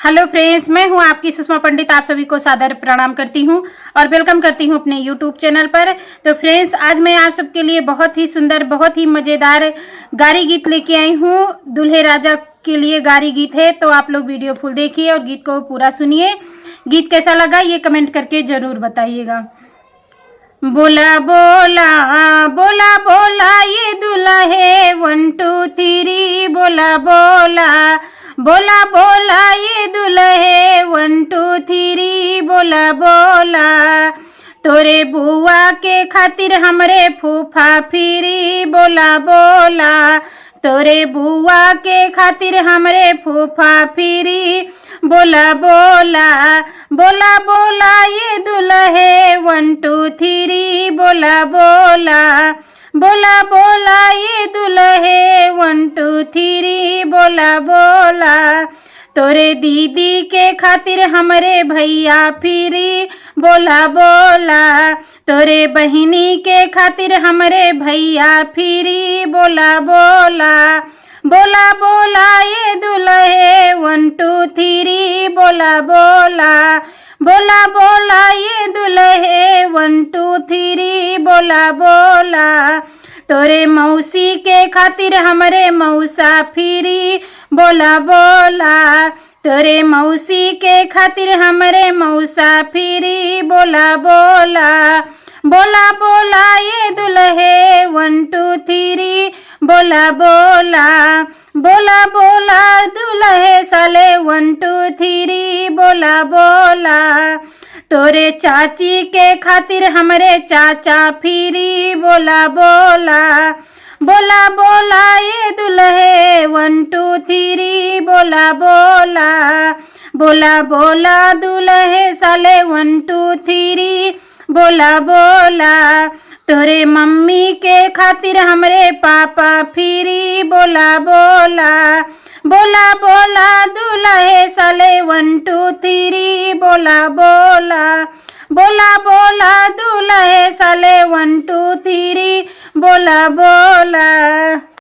Hello friends, मैं हूं आपकी सुषमा पंडित। आप सभी को सादर प्रणाम करती हूं और वेलकम करती हूं अपने यूट्यूब चैनल पर। तो फ्रेंड्स, आज मैं आप सबके लिए बहुत ही सुंदर, बहुत ही मज़ेदार गारी गीत लेके आई हूं। दूल्हे राजा के लिए गारी गीत है, तो आप लोग वीडियो फुल देखिए और गीत को पूरा सुनिए। गीत कैसा लगा ये कमेंट करके ज़रूर बताइएगा। बोला बोला बोला बोला ये दुल्हे 1 2 3 बोला बोला बोला बोला ये दुल्हे 1 2 3 बोला बोला तोरे बुआ के खातिर हमरे फूफा फिरी बोला बोला तोरे बुआ के खातिर हमरे फूफा फिरी बोला बोला बोला बोला ये दुल्हे 1 2 3 बोला बोला बोला बोला ये दुल्हे 1 2 3 बोला बोला तोरे दीदी के खातिर हमरे भैया फिरी बोला बोला तोरे बहिनी के खातिर हमरे भैया फिरी बोला बोला बोला बोला ये दुल्हे 1 2 3 बोला बोला बोला बोला ये दुल्हे 1 2 3 बोला बोला तोरे मौसी के खातिर हमरे मौसा फिरी बोला बोला तोरे मौसी के खातिर हमरे मौसा फिरी बोला बोला बोला बोला ये दुल्हे 1 2 3 बोला बोला बोला बोला दुल्हे साले 1 2 3 बोला बोला तोरे चाची के खातिर हमरे चाचा फिरी बोला बोला बोला बोला ये दुल्हे 1 2 3 बोला बोला बोला बोला दुल्हे साले 1 2 3 बोला बोला तोरे मम्मी के खातिर हमरे पापा फिरी बोला बोला बोला बोला दुल्हे साले 1 2 3 बोला बोला बोला बोला दुल्हे साले 1 2 3 बोला बोला।